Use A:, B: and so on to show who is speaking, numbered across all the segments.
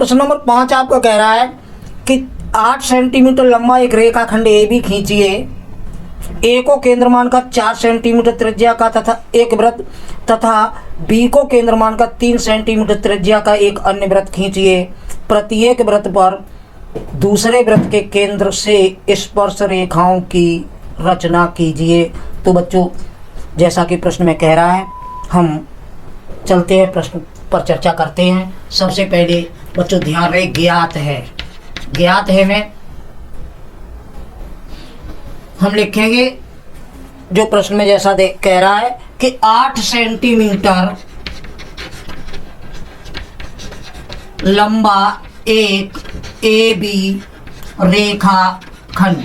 A: प्रश्न नंबर 5 आपका कह रहा है कि 8 सेंटीमीटर लंबा एक रेखाखंड ए बी खींचिए। ए को केंद्र मानकर 4 सेंटीमीटर त्रिज्या का तथा एक वृत्त तथा बी को केंद्र मानकर 3 सेंटीमीटर त्रिज्या का एक अन्य वृत्त खींचिए। प्रत्येक वृत्त पर दूसरे वृत्त के केंद्र से स्पर्श रेखाओं की रचना कीजिए। तो बच्चों, जैसा कि प्रश्न में कह रहा है, हम चलते हैं प्रश्न पर चर्चा करते हैं। सबसे पहले बच्चों ध्यान रहे, ज्ञात है में हम लिखेंगे जो प्रश्न में जैसा कह रहा है कि 8 सेंटीमीटर लंबा एक ए बी रेखाखंड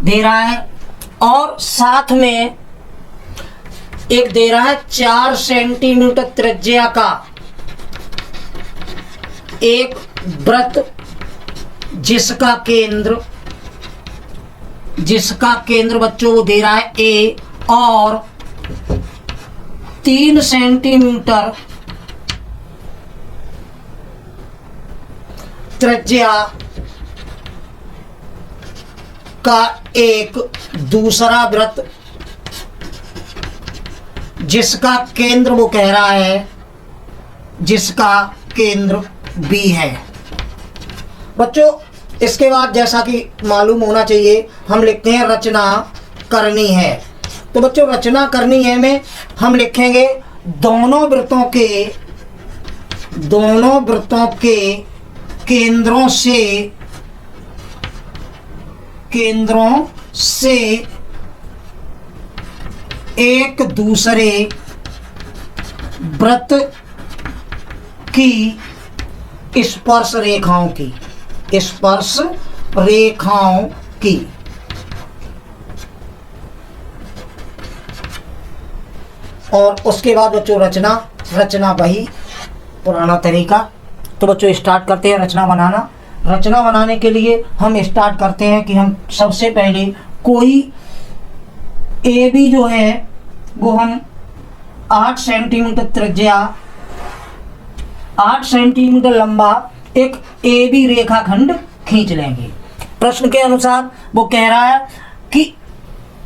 A: दे रहा है और साथ में एक दे रहा है 4 सेंटीमीटर त्रिज्या का एक वृत्त जिसका केंद्र बच्चों वो दे रहा है ए और 3 सेंटीमीटर त्रिज्या का एक दूसरा वृत्त जिसका केंद्र वो कह रहा है, जिसका केंद्र बी है। बच्चों इसके बाद जैसा कि मालूम होना चाहिए, हम लिखते हैं रचना करनी है। तो बच्चों रचना करनी है में हम लिखेंगे दोनों वृत्तों के केंद्रों से एक दूसरे वृत्त की स्पर्श रेखाओं की और उसके बाद बच्चों रचना वही पुराना तरीका। तो बच्चों स्टार्ट करते हैं रचना बनाना। रचना बनाने के लिए हम स्टार्ट करते हैं कि हम सबसे पहले कोई ए बी जो है वो हम 8 सेंटीमीटर त्रिज्या 8 सेंटीमीटर लंबा एक ए बी रेखाखंड खींच लेंगे। प्रश्न के अनुसार वो कह रहा है कि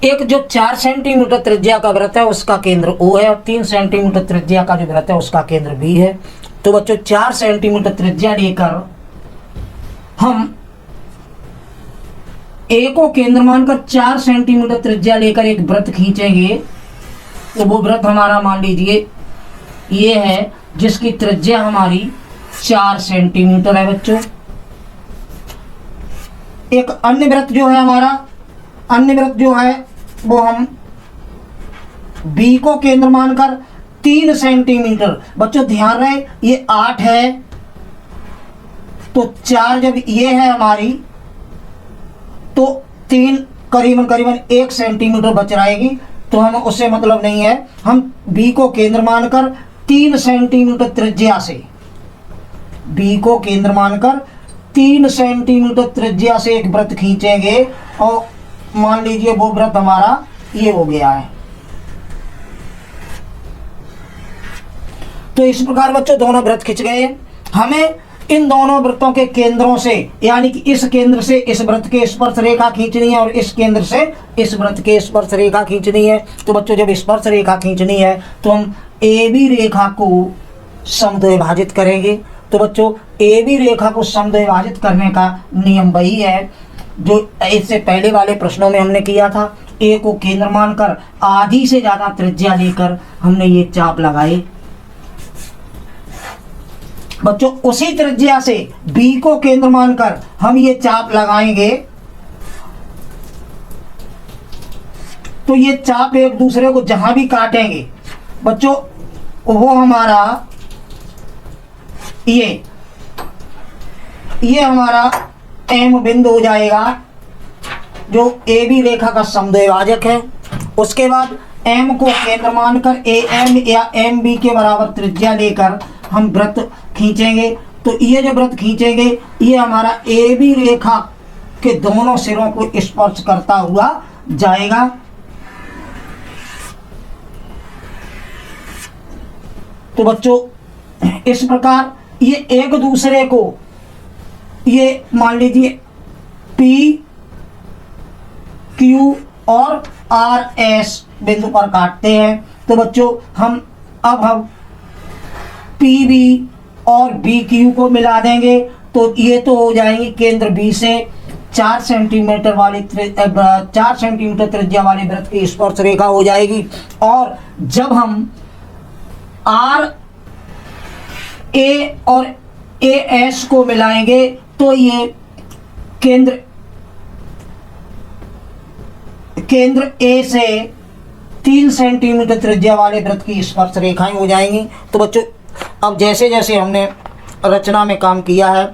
A: एक जो 4 सेंटीमीटर त्रिज्या का वृत्त है उसका केंद्र O है और 3 सेंटीमीटर त्रिज्या का जो वृत्त है उसका केंद्र B है। तो बच्चों 4 सेंटीमीटर त्रिज्या लेकर हम ए को केंद्र मानकर 4 सेंटीमीटर त्रिज्या लेकर एक वृत्त खींचेंगे। तो वो वृत्त हमारा मान लीजिए ये है जिसकी त्रिज्या हमारी 4 सेंटीमीटर है। बच्चों एक अन्य वृत्त जो है वो हम बी को केंद्र मानकर 3 सेंटीमीटर। बच्चों ध्यान रहे ये 8 है तो 4 जब ये है हमारी तो 3 करीबन 1 सेंटीमीटर बच रहेगी। तो हम उससे मतलब नहीं है, हम बी को केंद्र मानकर 3 सेंटीमीटर त्रिज्या से एक वृत्त खींचेंगे और मान लीजिए वो वृत्त हमारा ये हो गया है। तो इस प्रकार बच्चों दोनों वृत्त खिंच गए। हमें इन दोनों वृत्तों के केंद्रों से यानी कि इस केंद्र से इस वृत्त के स्पर्श रेखा खींचनी है और इस केंद्र से इस वृत्त के स्पर्श रेखा खींचनी है। तो बच्चों जब स्पर्श रेखा खींचनी है तो हम ए बी रेखा को समद्विभाजित करेंगे। तो बच्चों ए बी रेखा को समद्विभाजित करने का नियम वही है जो इससे पहले वाले प्रश्नों में हमने किया था। ए को केंद्र मानकर आधी से ज्यादा त्रिज्या लेकर हमने ये चाप लगाए। बच्चों उसी त्रिज्या से बी को केंद्र मानकर हम ये चाप लगाएंगे तो ये चाप एक दूसरे को जहां भी काटेंगे बच्चों वो हमारा ये हमारा एम बिंदु हो जाएगा जो ए बी रेखा का समद्विभाजक है। उसके बाद एम को केंद्र मानकर ए एम या एम बी के बराबर त्रिज्या लेकर हम वृत्त खींचेंगे। तो ये जो वृत्त खींचेंगे ये हमारा ए बी रेखा के दोनों सिरों को स्पर्श करता हुआ जाएगा। तो बच्चों इस प्रकार ये एक दूसरे को, ये मान लीजिए पी क्यू और आर एस बिंदु पर काटते हैं। तो बच्चों हम पी बी और बी क्यू को मिला देंगे तो ये तो हो जाएंगे केंद्र बी से 4 सेंटीमीटर वाली 4 सेंटीमीटर त्रिज्या वाले वृत्त की स्पर्श रेखा हो जाएगी। और जब हम आर ए और ए एस को मिलाएंगे तो ये केंद्र ए से 3 सेंटीमीटर त्रिज्या वाले वृत्त की स्पर्श रेखाएं हो जाएंगी। तो बच्चों अब जैसे जैसे हमने रचना में काम किया है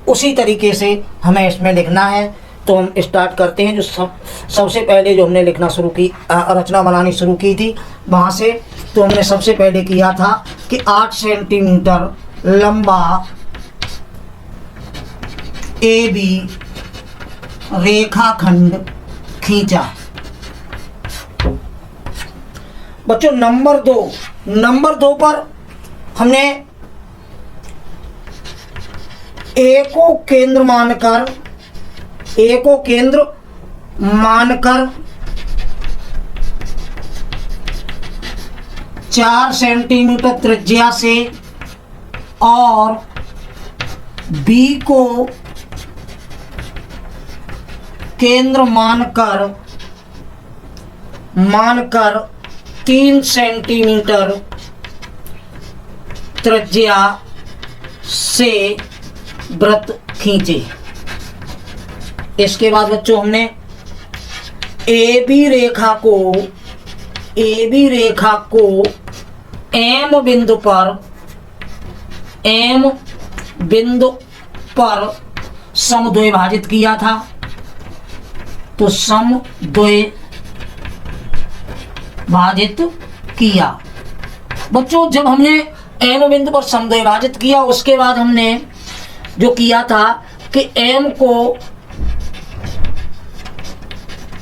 A: उसी तरीके से हमें इसमें लिखना है। तो हम स्टार्ट करते हैं। जो सबसे पहले जो हमने लिखना शुरू की, रचना बनानी शुरू की थी वहाँ से, तो हमने सबसे पहले किया था कि 8 सेंटीमीटर लंबा ए बी रेखाखंड खींचा। बच्चों नंबर दो पर हमने ए को केंद्र मानकर 4 सेंटीमीटर त्रिज्या से और बी को केंद्र मानकर 3 सेंटीमीटर त्रिज्या से वृत्त खींचे। इसके बाद बच्चों हमने ए बी रेखा को एम बिंदु पर समद्विभाजित किया था। तो समद्विभाजित किया। बच्चों जब हमने एम बिंदु पर समद्विभाजित किया उसके बाद हमने जो किया था कि एम को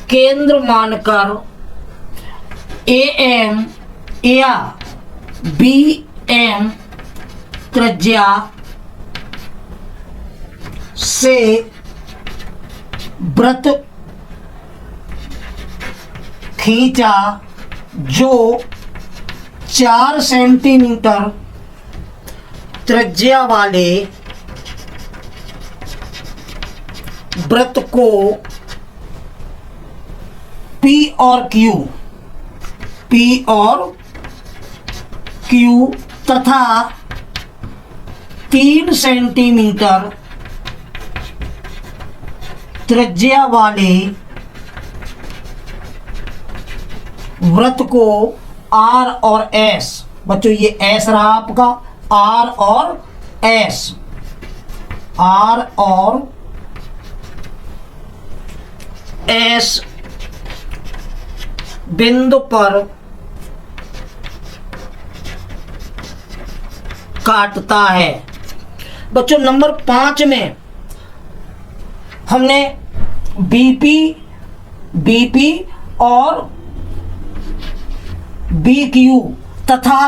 A: केंद्र मानकर ए एम या बी एम त्रिज्या से वृत्त खींचा जो 4 सेंटीमीटर त्रिज्या वाले वृत्त को P और Q तथा 3 सेंटीमीटर त्रिज्या वाले वृत्त को R और S, बच्चों ये S रहा आपका, R और S बिंदु पर काटता है। बच्चों नंबर 5 में हमने बीपी और BQ तथा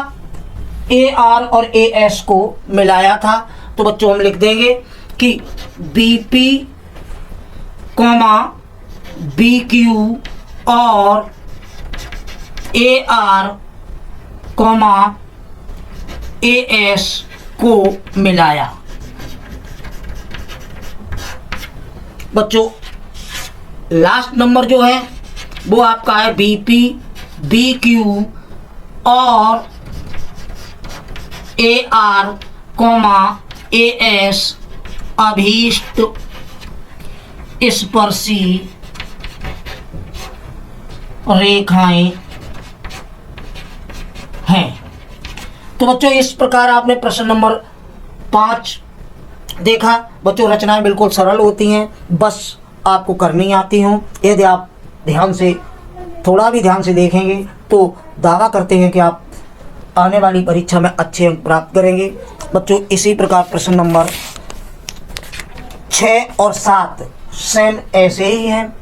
A: AR और AS को मिलाया था। तो बच्चों हम लिख देंगे कि BP, BQ और AR, AS को मिलाया। बच्चों लास्ट नंबर जो है वो आपका है BP, BQ और AR, AS अभीष्ट स्पर्शी रेखाएं हैं। तो बच्चों इस प्रकार आपने प्रश्न नंबर 5 देखा। बच्चों रचनाएं बिल्कुल सरल होती हैं, बस आपको करनी आती हों। यदि आप थोड़ा भी ध्यान से देखेंगे तो दावा करते हैं कि आप आने वाली परीक्षा में अच्छे अंक प्राप्त करेंगे। बच्चों इसी प्रकार प्रश्न नंबर 6 और 7 सेम ऐसे ही हैं।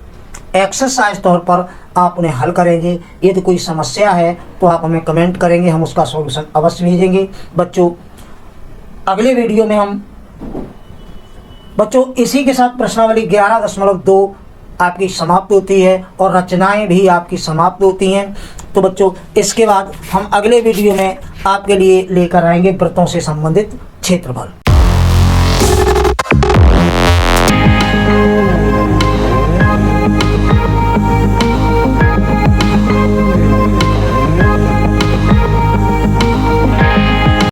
A: एक्सरसाइज तौर पर आप उन्हें हल करेंगे। यदि कोई समस्या है तो आप हमें कमेंट करेंगे, हम उसका सॉल्यूशन अवश्य भेजेंगे। बच्चों अगले वीडियो में हम बच्चों इसी के साथ प्रश्नावली 11.2 आपकी समाप्त होती है और रचनाएं भी आपकी समाप्त होती हैं। तो बच्चों इसके बाद हम अगले वीडियो में आपके लिए लेकर आएंगे वृत्तों से संबंधित क्षेत्रफल।